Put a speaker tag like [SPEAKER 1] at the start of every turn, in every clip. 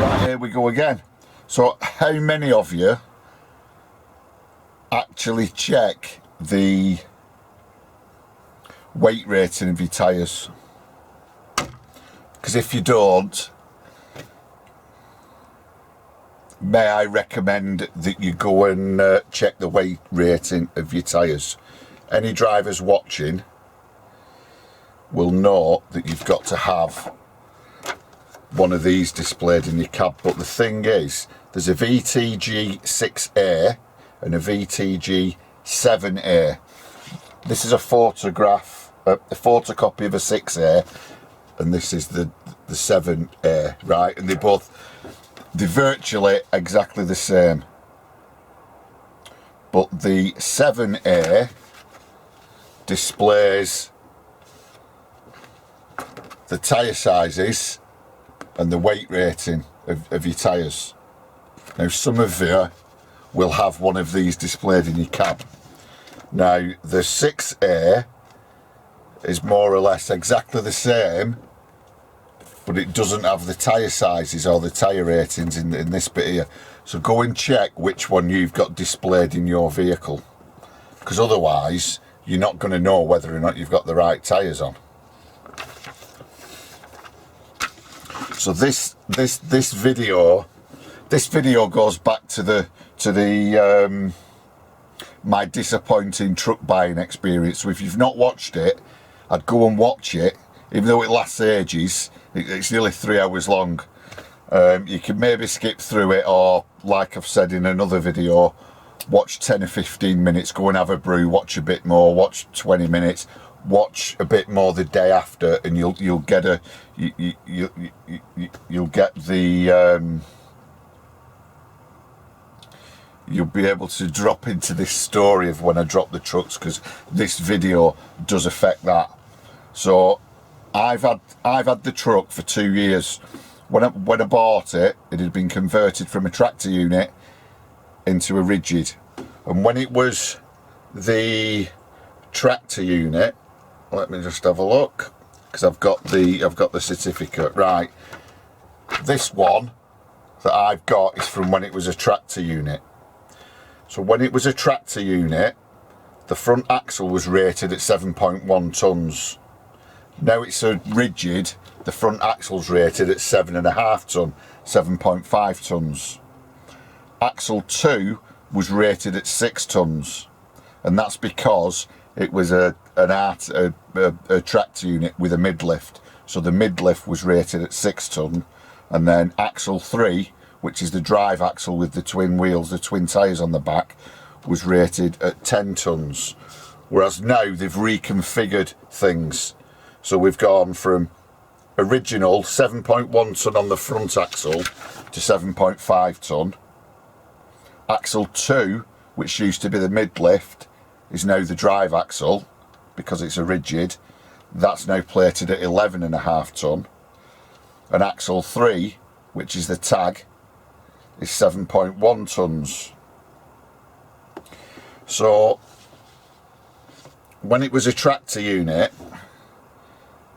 [SPEAKER 1] Right, here we go again. So how many of you actually check the weight rating of your tyres? Because if you don't, may I recommend that you go and check the weight rating of your tyres. Any drivers watching will know that you've got to have one of these displayed in your cab. But the thing is, there's a VTG 6A and a VTG 7A. This is a photograph, a photocopy of a 6A, and this is the 7A, right? And they're virtually exactly the same. But the 7A displays the tyre sizes and the weight rating of your tyres. Now, some of you will have one of these displayed in your cab. Now, the 6A is more or less exactly the same, but it doesn't have the tyre sizes or the tyre ratings in this bit here. So go and check which one you've got displayed in your vehicle, because otherwise you're not going to know whether or not you've got the right tyres on. So this video goes back to my disappointing truck buying experience. So if you've not watched it, I'd go and watch it, even though it lasts ages. It's nearly 3 hours long. You can maybe skip through it, or like I've said in another video, watch 10 or 15 minutes, go and have a brew, watch a bit more, watch 20 minutes, watch a bit more the day after, and you'll get you'll be able to drop into this story of when I drop the trucks, because this video does affect that. So I've had the truck for 2 years. When I bought it, it had been converted from a tractor unit into a rigid, and when it was the tractor unit, let me just have a look, because I've got the certificate. Right, this one that I've got is from when it was a tractor unit. So when it was a tractor unit, the front axle was rated at 7.1 tons. Now it's a rigid, the front axle's rated at 7.5 ton, 7.5 tons. Axle 2 was rated at 6 tons, and that's because it was a tractor unit with a mid-lift. So the mid-lift was rated at 6 ton, and then axle 3, which is the drive axle with the twin wheels, the twin tyres on the back, was rated at 10 tons. Whereas now they've reconfigured things. So we've gone from original 7.1 ton on the front axle to 7.5 ton. Axle 2, which used to be the mid-lift, is now the drive axle, because it's a rigid. That's now plated at 11.5 ton. And axle 3, which is the tag, is 7.1 tons. So when it was a tractor unit,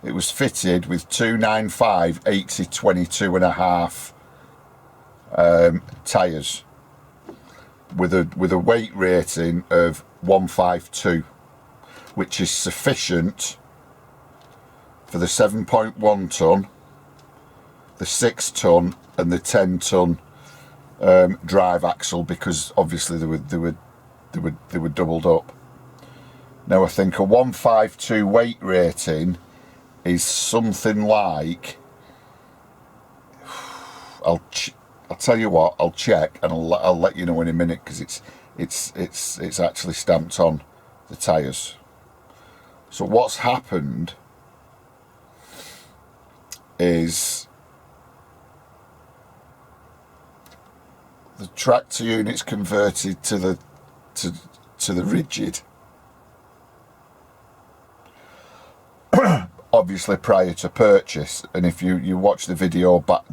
[SPEAKER 1] it was fitted with 295 80 22.5 tyres with a weight rating of 152, which is sufficient for the 7.1 ton, the 6 ton and the 10 ton drive axle, because obviously they were doubled up. Now I think a 152 weight rating is something like, I'll tell you what, I'll check and I'll let you know in a minute, because it's actually stamped on the tyres. So what's happened is the tractor unit's converted to the rigid, obviously prior to purchase. And if you watch the video back,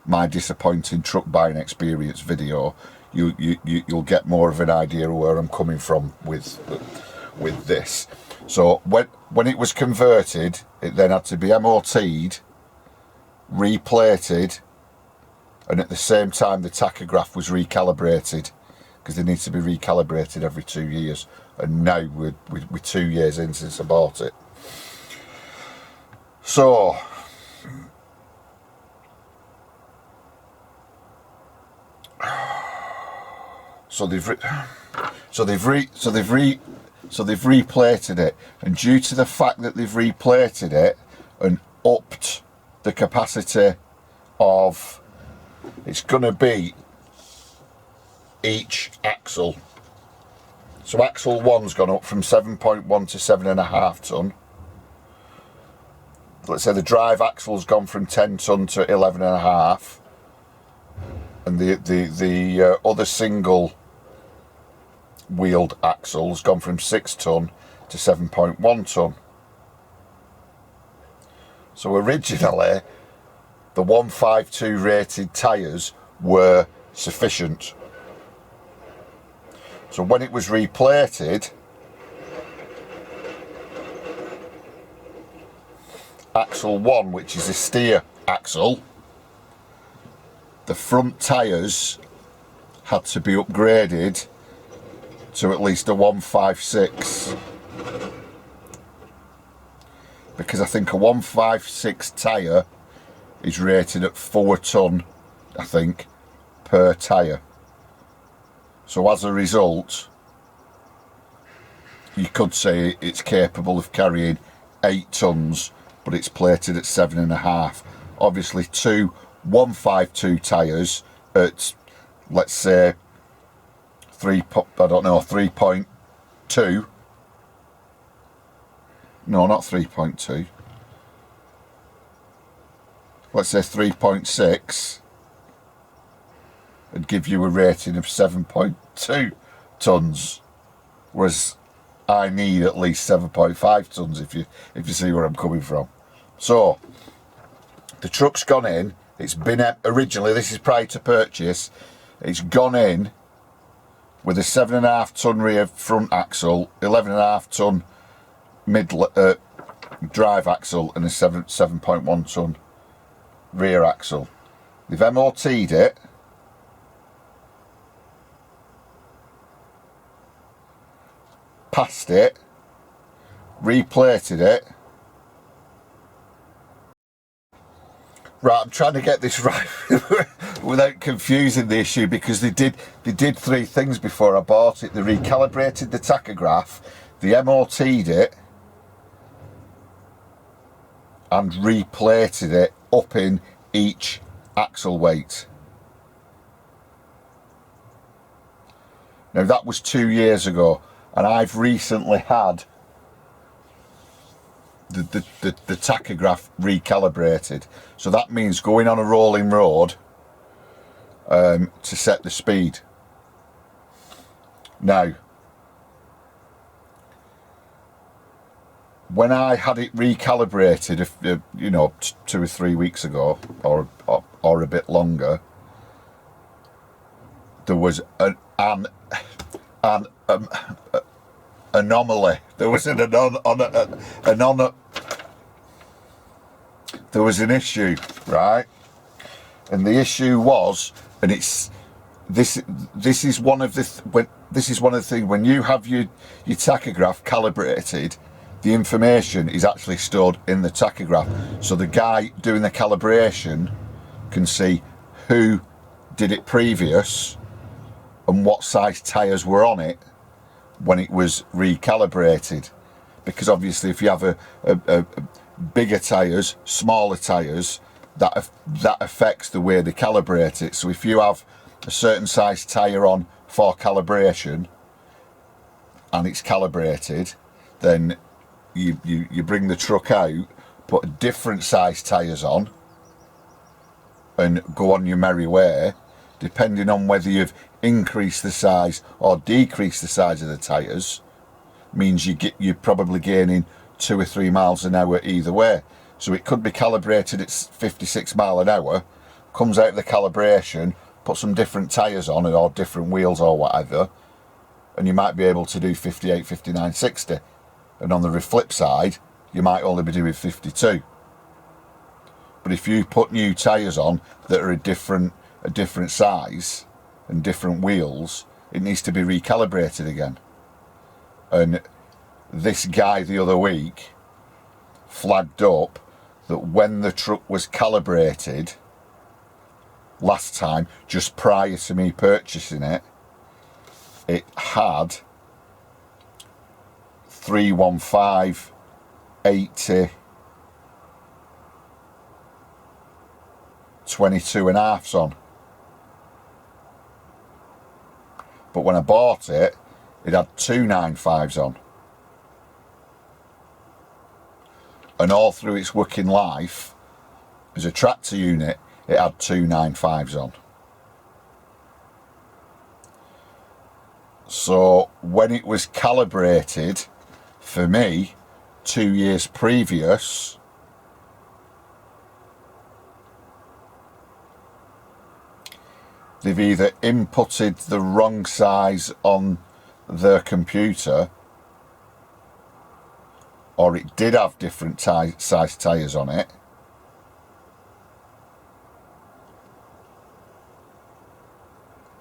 [SPEAKER 1] my disappointing truck buying experience video, you'll get more of an idea of where I'm coming from with this. So when it was converted, it then had to be MOT'd, replated, and at the same time the tachograph was recalibrated, because they need to be recalibrated every 2 years, and now we're 2 years in since I bought it. So they've replated it, and due to the fact that they've replated it and upped the capacity of, it's going to be each axle. So axle 1's gone up from 7.1 to 7.5 ton. Let's say the drive axle's gone from 10 ton to 11.5, and the other single wheeled axle's gone from 6 ton to 7.1 ton. So originally the 152 rated tyres were sufficient. So when it was replated, axle 1, which is a steer axle, the front tyres had to be upgraded to at least a 156, because I think a 156 tyre is rated at 4 ton, I think, per tyre. So as a result, you could say it's capable of carrying 8 tons, but it's plated at 7.5. Obviously, two 152 tyres at, let's say, 3.2. No, not 3.2. Let's say 3.6. And give you a rating of 7.2 tons, whereas I need at least 7.5 tons, if you see where I'm coming from. So the truck's gone in. It's been originally, this is prior to purchase, it's gone in with a 7.5 ton rear front axle, 11.5 ton mid drive axle, and a 7.1 ton rear axle. They've MOT'd it. Passed it, replated it. Right, I'm trying to get this right without confusing the issue, because they did 3 things before I bought it. They recalibrated the tachograph, they MOT'd it, and replated it, upping each axle weight. Now that was 2 years ago. And I've recently had the tachograph recalibrated. So that means going on a rolling road to set the speed. Now, when I had it recalibrated, you know, 2 or 3 weeks ago, or a bit longer, there was an anomaly. There was there was an issue, right? And the issue was, and it's this is one of the things when you have your tachograph calibrated, the information is actually stored in the tachograph, so the guy doing the calibration can see who did it previous and what size tyres were on it when it was recalibrated. Because obviously if you have a bigger tyres, smaller tyres, that affects the way they calibrate it. So if you have a certain size tyre on for calibration and it's calibrated, then you bring the truck out, put different size tyres on and go on your merry way, depending on whether you've increased the size or decreased the size of the tyres, means you're probably gaining 2 or 3 miles an hour either way. So it could be calibrated at 56 mile an hour, comes out of the calibration, put some different tyres on or different wheels or whatever, and you might be able to do 58, 59, 60. And on the flip side, you might only be doing 52. But if you put new tyres on that are a different a different size and different wheels, it needs to be recalibrated again. And this guy the other week flagged up that when the truck was calibrated last time, just prior to me purchasing it, it had 315 80 22.5s on. But when I bought it, it had 295s on. And all through its working life, as a tractor unit, it had 295s on. So when it was calibrated, for me, 2 years previous, they've either inputted the wrong size on their computer, or it did have different size tyres on it,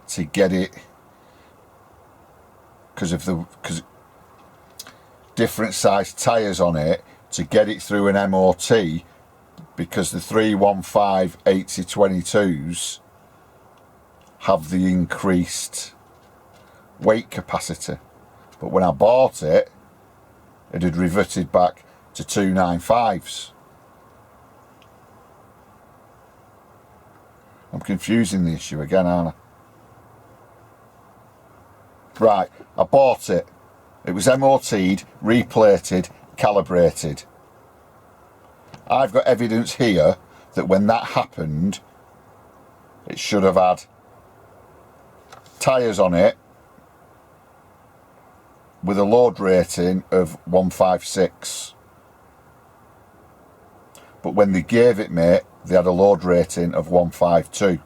[SPEAKER 1] to get it, because different size tyres on it, to get it through an MOT, because the 315 8022s have the increased weight capacity. But when I bought it, it had reverted back to 295s. I'm confusing the issue again, aren't I? Right, I bought it. It was MOT'd, replated, calibrated. I've got evidence here that when that happened, it should have had tyres on it with a load rating of 156. But when they gave it me, they had a load rating of 152.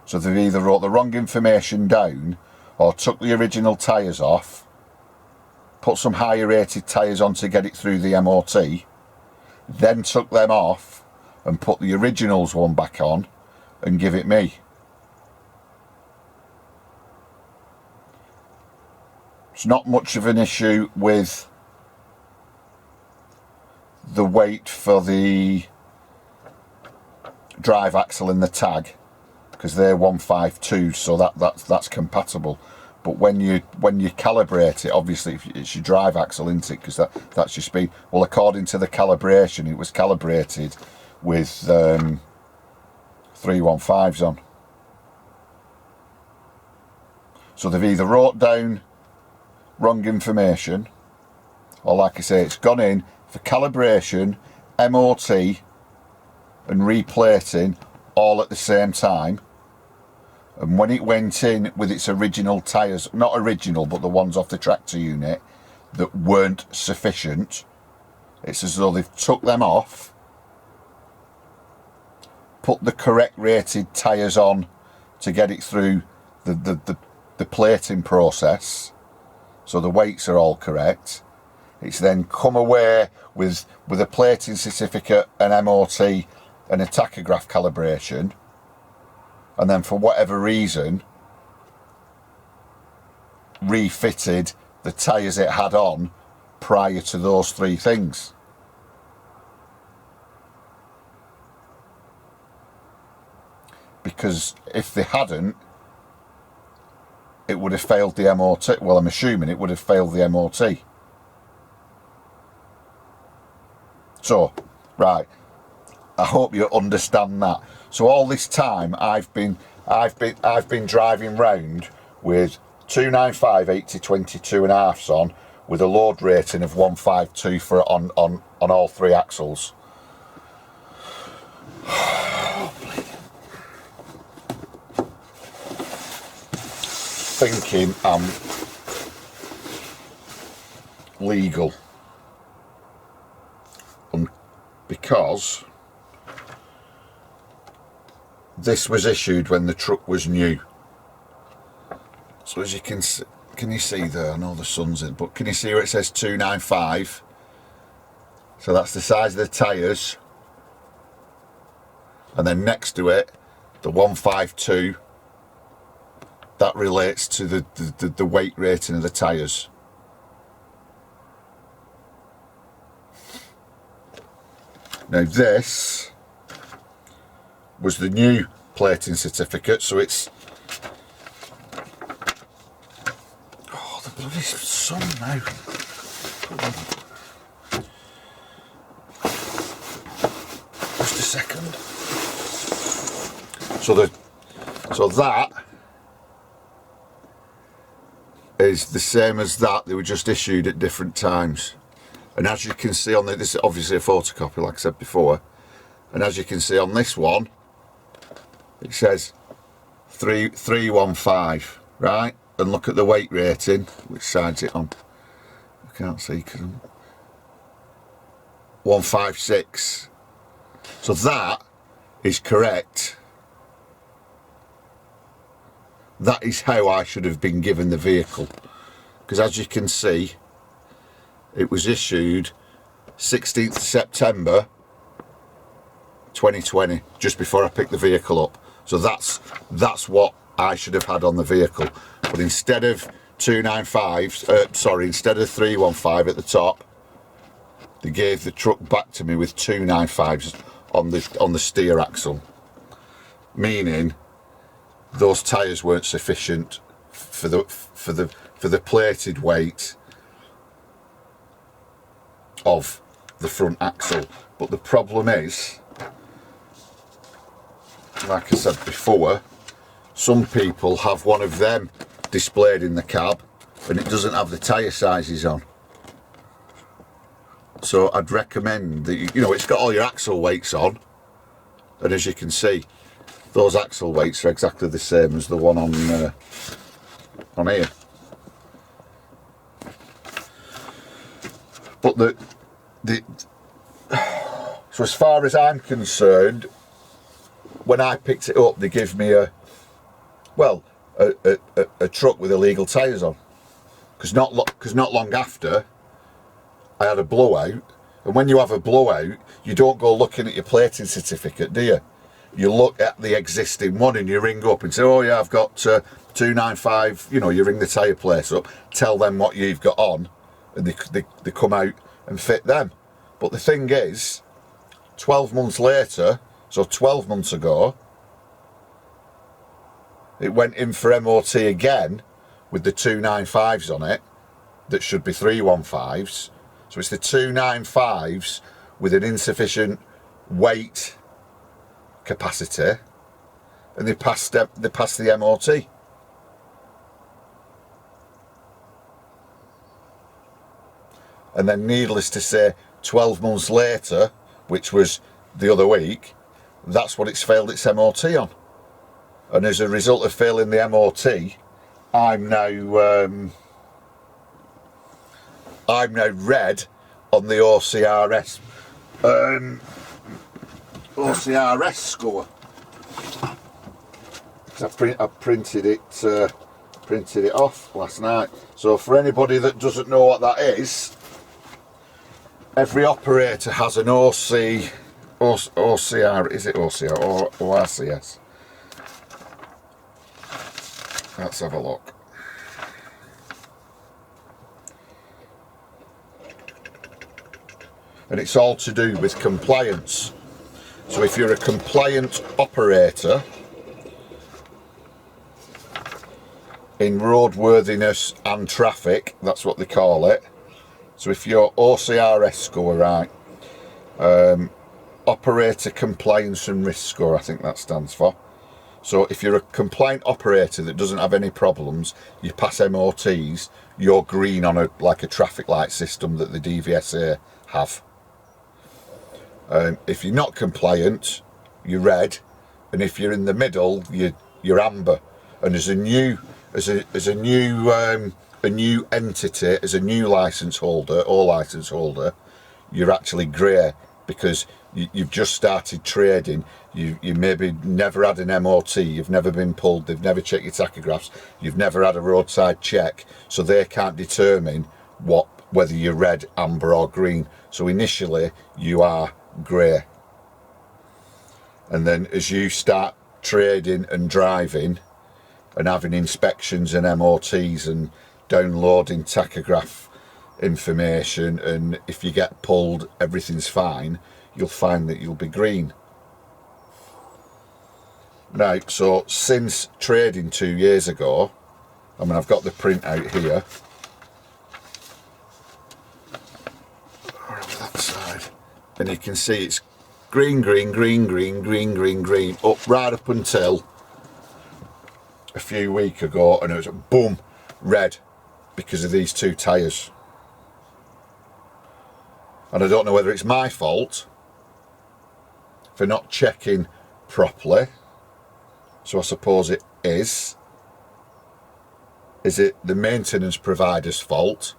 [SPEAKER 1] So they've either wrote the wrong information down or took the original tyres off, put some higher rated tyres on to get it through the MOT, then took them off and put the originals one back on and give it me. It's not much of an issue with the weight for the drive axle and the tag, because they're 152, so that's compatible. But when you calibrate it, obviously it's your drive axle, isn't it? Because that's your speed. Well, according to the calibration, it was calibrated with 315s on. So they've either wrote down wrong information, or like I say, it's gone in for calibration, MOT and replating all at the same time. And when it went in with its original tyres, not original, but the ones off the tractor unit that weren't sufficient, it's as though they've took them off, put the correct rated tyres on to get it through the plating process, so the weights are all correct. It's then come away with a plating certificate, an MOT and a tachograph calibration, and then for whatever reason refitted the tyres it had on prior to those three things. Because if they hadn't, it would have failed the MOT. Well, I'm assuming it would have failed the MOT. So, right, I hope you understand that. So all this time I've been driving round with 295 8022.5s on, with a load rating of 152 for on all three axles. Thinking I'm legal, because this was issued when the truck was new. So as you can you see there? I know the sun's in, but can you see where it says 295? So that's the size of the tyres, and then next to it The 152, that relates to the weight rating of the tyres. Now this was the new plating certificate, so it's... Oh, the bloody sun now. Just a second. So that is the same as that. They were just issued at different times. And as you can see on this is obviously a photocopy, like I said before. And as you can see on this one, it says 315, right? And look at the weight rating, which side's it on? I can't see because I'm 156. So that is correct. That is how I should have been given the vehicle. Because as you can see, it was issued 16th September 2020, just before I picked the vehicle up. So that's what I should have had on the vehicle. But instead of 295s, instead of 315 at the top, they gave the truck back to me with 295s on the steer axle, meaning those tyres weren't sufficient for the plated weight of the front axle. But the problem is, like I said before, some people have one of them displayed in the cab and it doesn't have the tyre sizes on. So I'd recommend that you know, it's got all your axle weights on, and as you can see, those axle weights are exactly the same as the one on here. But so as far as I'm concerned, when I picked it up, they give me a truck with illegal tyres on, because not long after I had a blowout. And when you have a blowout, you don't go looking at your plating certificate, do you? You look at the existing one and you ring up and say, oh yeah, I've got 295, you know, you ring the tyre place up, tell them what you've got on, and they come out and fit them. But the thing is, 12 months later, so 12 months ago, it went in for MOT again with the 295s on it that should be 315s. So it's the 295s with an insufficient weight capacity, and they passed the MOT. And then needless to say, 12 months later, which was the other week, that's what it's failed its MOT on. And as a result of failing the MOT, I'm now red on the OCRS score. I printed it off last night. So for anybody that doesn't know what that is, every operator has an OCR, is it OCR or RCS? Let's have a look. And it's all to do with compliance. So if you're a compliant operator in roadworthiness and traffic, that's what they call it. So if your OCRS score, right, operator compliance and risk score, I think that stands for. So if you're a compliant operator that doesn't have any problems, you pass MOTs, you're green on like a traffic light system that the DVSA have. If you're not compliant, you're red, and if you're in the middle, you're amber. And as a new entity, as a new license holder or license holder, you're actually grey, because you've just started trading. You maybe never had an MOT, you've never been pulled, they've never checked your tachographs, you've never had a roadside check, so they can't determine whether you're red, amber or green. So initially you are grey, and then as you start trading and driving and having inspections and MOTs and downloading tachograph information, and if you get pulled everything's fine, you'll find that you'll be green. Right, so since trading 2 years ago, I mean, I've got the printout here. Over that side. And you can see it's green, green, green, green, green, green, green, right up until a few weeks ago, and it was boom, red, because of these 2 tyres. And I don't know whether it's my fault for not checking properly. So I suppose it is. Is it the maintenance provider's fault?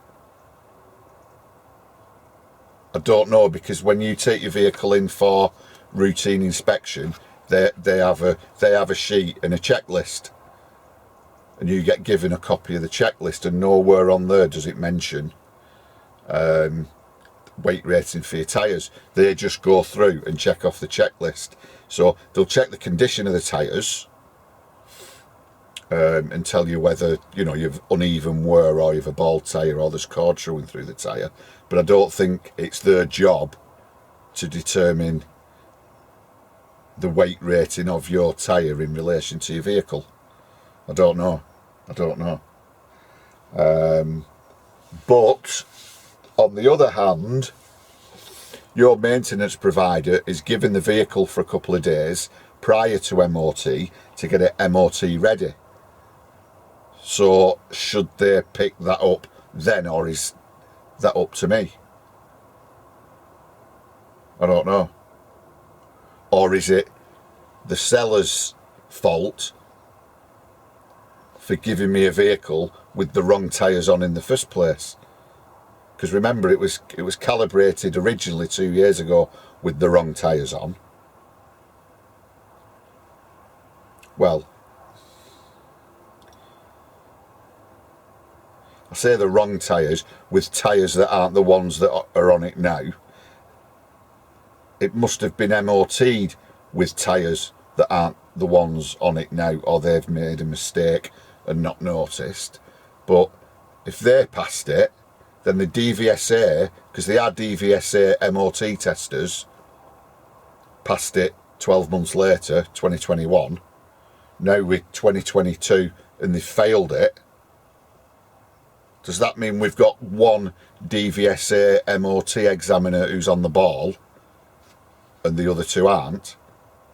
[SPEAKER 1] I don't know, because when you take your vehicle in for routine inspection, they have a sheet and a checklist, and you get given a copy of the checklist, and nowhere on there does it mention weight rating for your tyres. They just go through and check off the checklist. So they'll check the condition of the tyres and tell you whether, you know, you've uneven wear or you've a bald tyre or there's cord showing through the tyre. But I don't think it's their job to determine the weight rating of your tyre in relation to your vehicle. I don't know. But on the other hand, your maintenance provider is giving the vehicle for a couple of days prior to MOT to get it MOT ready. So should they pick that up then, or is that up to me? I don't know. Or is it the seller's fault for giving me a vehicle with the wrong tyres on in the first place? Because remember, it was calibrated originally 2 years ago with the wrong tyres on. Well, I say the wrong tyres, with tyres that aren't the ones that are on it now. It must have been MOT'd with tyres that aren't the ones on it now, or they've made a mistake and not noticed. But if they passed it, then the DVSA, because they are DVSA MOT testers, passed it 12 months later, 2021. Now we're 2022 and they failed it. Does that mean we've got one DVSA MOT examiner who's on the ball and the other 2 aren't?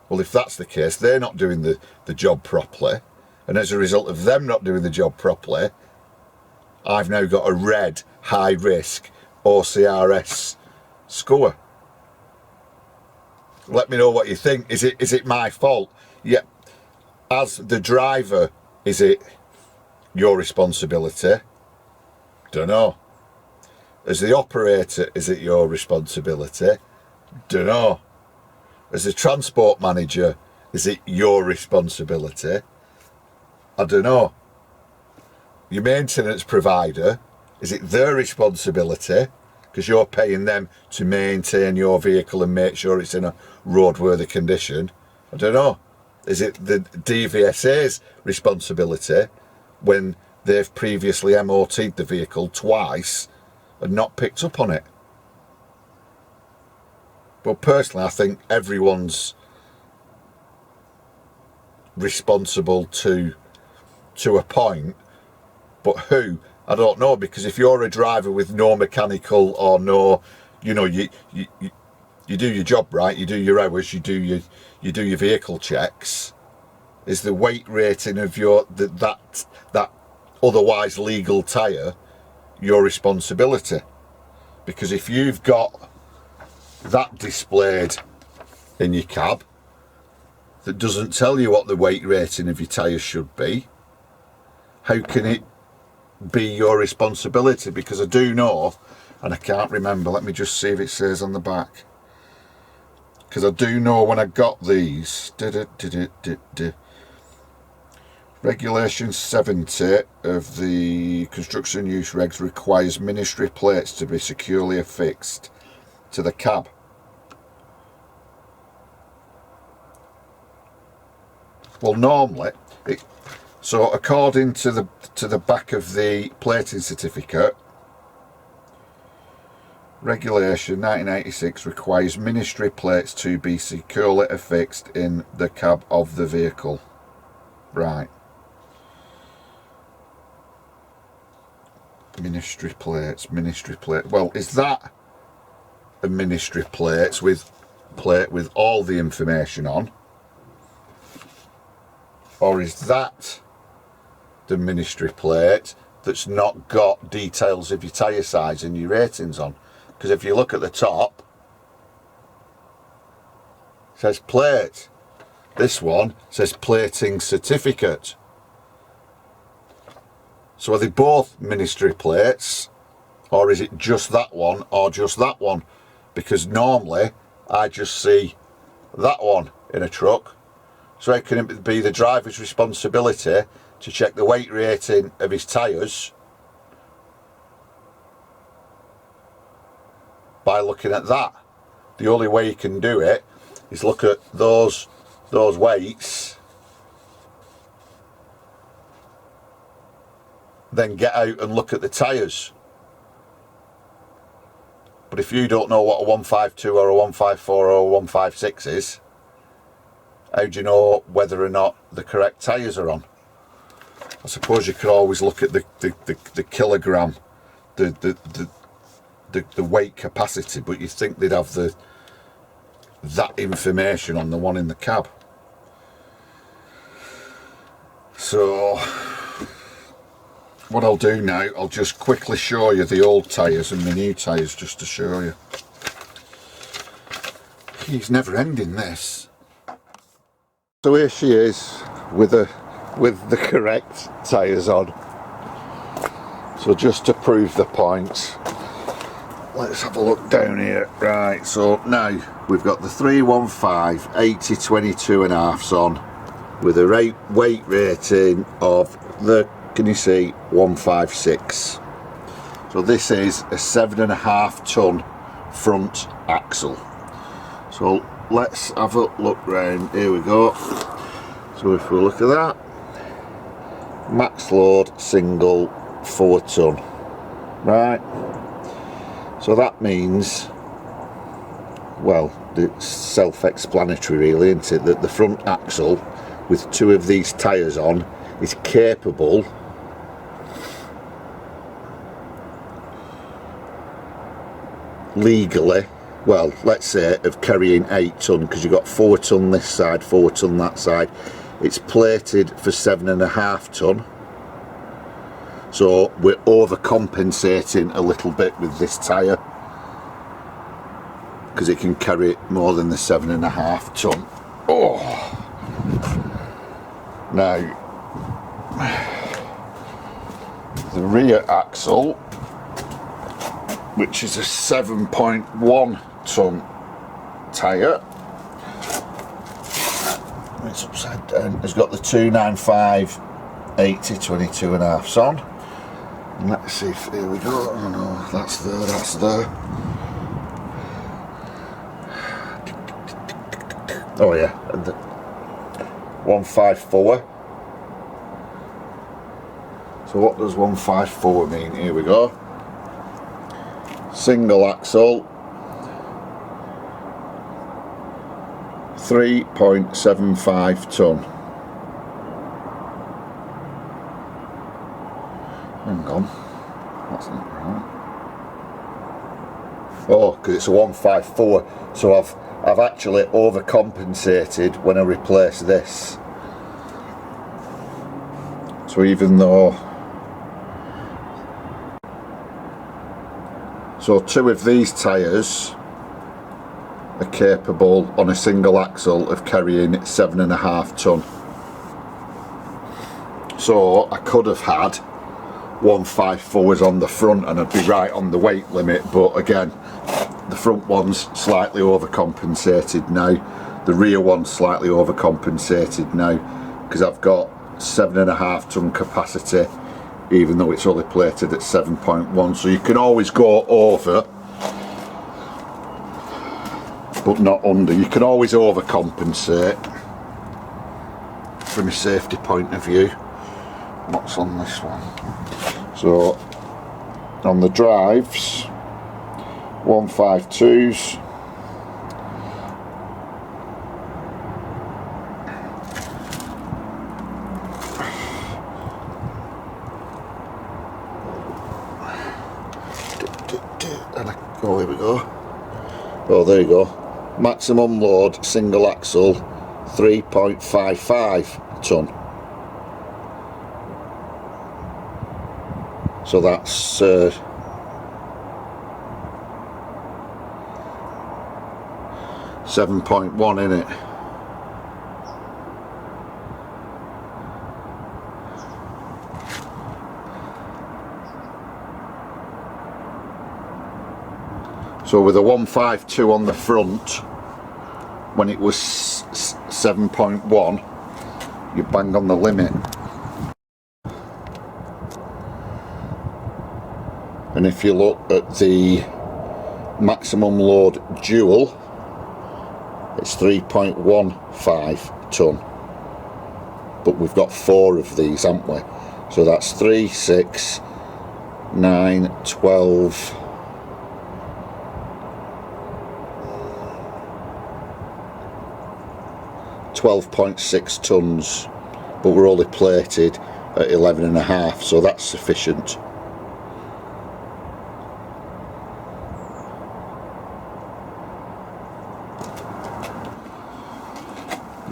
[SPEAKER 1] Well, if that's the case, they're not doing the job properly. And as a result of them not doing the job properly, I've now got a red high risk OCRS score. Let me know what you think. Is it my fault? Yeah. As the driver, is it your responsibility? Don't know. As the operator, is it your responsibility? Don't know. As a transport manager, is it your responsibility? I don't know. Your maintenance provider, is it their responsibility? Because you're paying them to maintain your vehicle and make sure it's in a roadworthy condition. I don't know. Is it the DVSA's responsibility when they've previously MOT'd the vehicle twice and not picked up on it? Well, personally, I think everyone's responsible to a point, but who, I don't know, because if you're a driver with no mechanical or no, you know, you do your job right, you do your hours, you do your vehicle checks. Is the weight rating of your that otherwise legal tyre your responsibility? Because if you've got that displayed in your cab that doesn't tell you what the weight rating of your tyres should be, how can it be your responsibility? Because I do know, and I can't remember, let me just see if it says on the back, because I do know when I got these, Regulation 70 of the construction use regs requires ministry plates to be securely affixed to the cab. Well, normally, so according to the back of the plating certificate, regulation 1986 requires ministry plates to be securely affixed in the cab of the vehicle. Right. Ministry plates. Well, is that a ministry plate with all the information on, or is that the ministry plate that's not got details of your tyre size and your ratings on? Because if you look at the top, it says plate. This one says plating certificate. So are they both ministry plates, or is it just that one or just that one? Because normally I just see that one in a truck. So it can be the driver's responsibility to check the weight rating of his tyres by looking at that. The only way you can do it is look at those weights, then get out and look at the tyres. But if you don't know what a 152 or a 154 or a 156 is, how do you know whether or not the correct tyres are on? I suppose you could always look at the kilogram, the weight capacity, but you think they'd have that information on the one in the cab. So what I'll do now, I'll just quickly show you the old tyres and the new tyres, just to show you. He's never ending, this. So here she is with the correct tyres on. So just to prove the point, let's have a look down here. Right, so now we've got the 315 80 22.5s on with a weight rating of the, can you see, 156. So this is a 7.5 ton front axle. So let's have a look round. Here we go. So if we look at that, max load single 4 ton. Right. So that means, well, it's self-explanatory really, isn't it, that the front axle with 2 of these tyres on is capable legally, well, let's say, of carrying 8 ton, because you've got 4 ton this side, 4 ton that side. It's plated for 7.5 ton, so we're overcompensating a little bit with this tyre because it can carry more than the 7.5 ton. Oh, now the rear axle, which is a 7.1 ton tyre, it's upside down, has got the 295 80 22.5s on. And let's see if, here we go, oh no, that's there. Oh yeah, and the 154. So what does 154 mean? Here we go. Single axle, 3.75 ton. Hang on, that's not right. Oh, because it's a 154, so I've actually overcompensated when I replace this. So even though, so 2 of these tyres are capable on a single axle of carrying 7.5 ton. So I could have had 154s on the front and I'd be right on the weight limit, but again, the front one's slightly overcompensated now, the rear one's slightly overcompensated now, because I've got 7.5 ton capacity, even though it's only plated at 7.1. So you can always go over, but not under. You can always overcompensate. from a safety point of view. What's on this one? So on the drives, 152s, oh, here we go. Oh, there you go. Maximum load single axle 3.55 ton. So that's 7.1 in it. So with a 152 on the front, when it was 7.1, you bang on the limit. And if you look at the maximum load dual, it's 3.15 ton. But we've got 4 of these, haven't we? So that's 3, 6, 9, 12. 12.6 tons, but we're only plated at 11.5, so that's sufficient.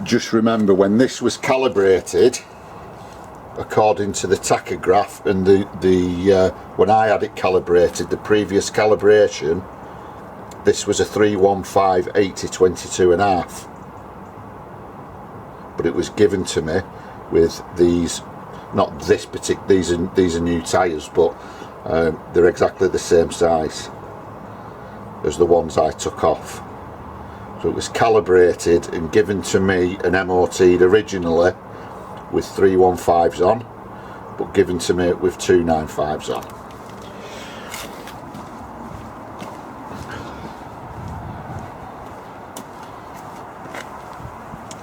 [SPEAKER 1] Just remember, when this was calibrated according to the tachograph and when I had it calibrated, the previous calibration, this was a 315 80 22.5. But it was given to me with these, not this particular, these are new tyres, but they're exactly the same size as the ones I took off. So it was calibrated and given to me and MOT'd originally with 315s on, but given to me with 295s on.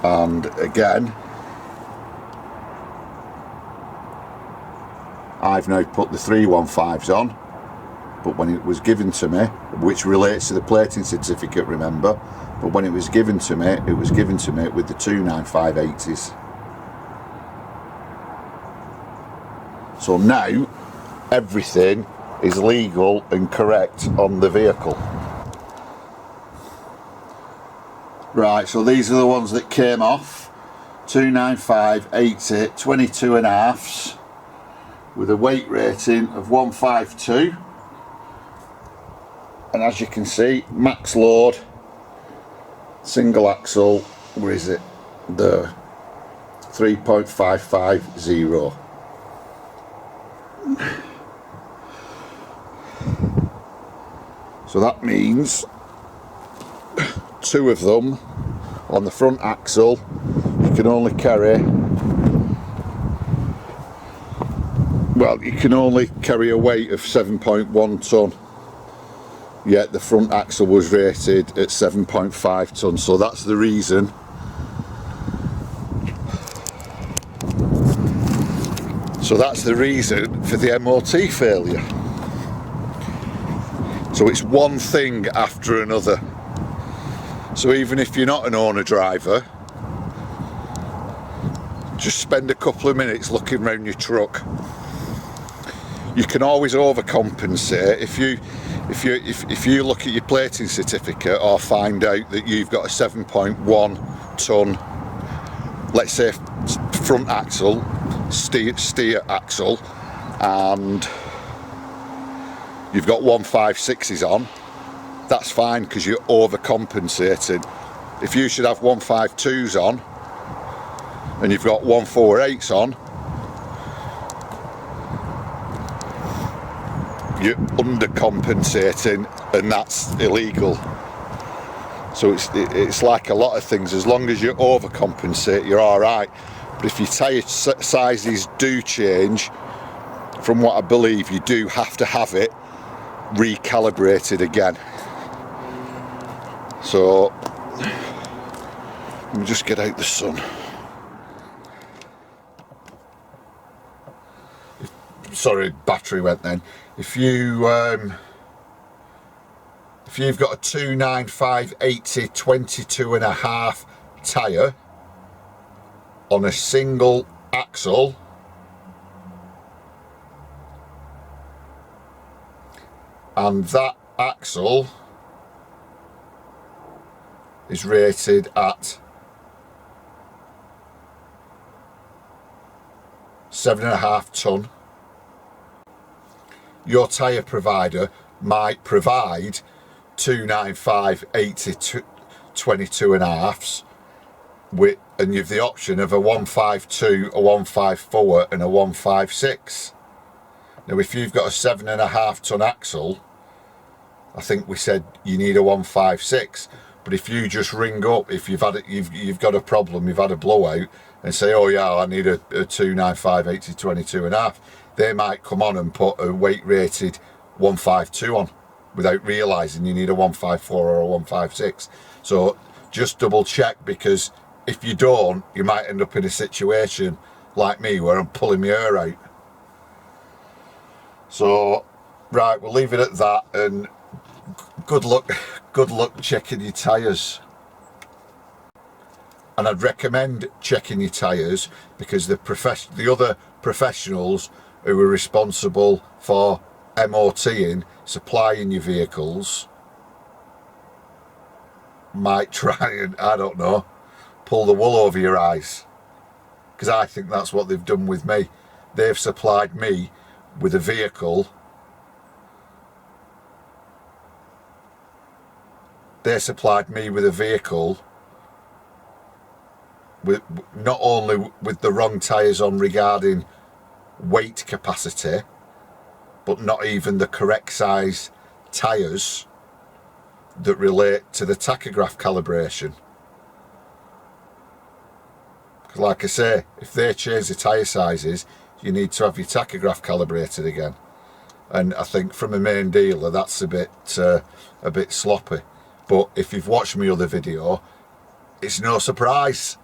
[SPEAKER 1] And again, I've now put the 315s on, but when it was given to me, which relates to the plating certificate, remember, but when it was given to me with the 295/80s. So now everything is legal and correct on the vehicle. Right, so these are the ones that came off. 295, 80, 22.5s with a weight rating of 152. And as you can see, max load, single axle, where is it? There, 3.550. So that means 2 of them on the front axle, you can only carry, well, you can only carry a weight of 7.1 ton, yet the front axle was rated at 7.5 ton. So that's the reason for the MOT failure. So it's one thing after another. So even if you're not an owner driver, just spend a couple of minutes looking around your truck. You can always overcompensate if you look at your plating certificate or find out that you've got a 7.1 ton, let's say front axle, steer axle, and you've got 156s on. That's fine, because you're overcompensating. If you should have 152s on and you've got 148s on, you're undercompensating, and that's illegal. So it's like a lot of things. As long as you overcompensate, you're all right. But if your tyre sizes do change, from what I believe, you do have to have it recalibrated again. So let me just get out the sun. sorry, battery went then. If you've got a 295/80 22.5 tyre on a single axle, and that axle is rated at 7.5 ton, your tyre provider might provide 295/80 22.5s with, and you've the option of a 152, a 154 and a 156. Now if you've got a 7.5 ton axle, I think we said you need a 156, but if you just ring up, if you've got a problem, you've had a blowout, and say, oh yeah, I need a 295/80 22.5, they might come on and put a weight rated 152 on without realising you need a 154 or a 156. So just double check, because if you don't, you might end up in a situation like me where I'm pulling my hair out. So right, we'll leave it at that, and good luck checking your tyres. And I'd recommend checking your tyres, because the other professionals who are responsible for MOTing, supplying your vehicles, might try and, I don't know, pull the wool over your eyes, because I think that's what they've done with me. They've supplied me with a vehicle. They supplied me with a vehicle with not only with the wrong tyres on regarding weight capacity, but not even the correct size tyres that relate to the tachograph calibration. Because like I say, if they change the tyre sizes, you need to have your tachograph calibrated again. And I think from a main dealer, that's a bit sloppy. But if you've watched my other video, it's no surprise.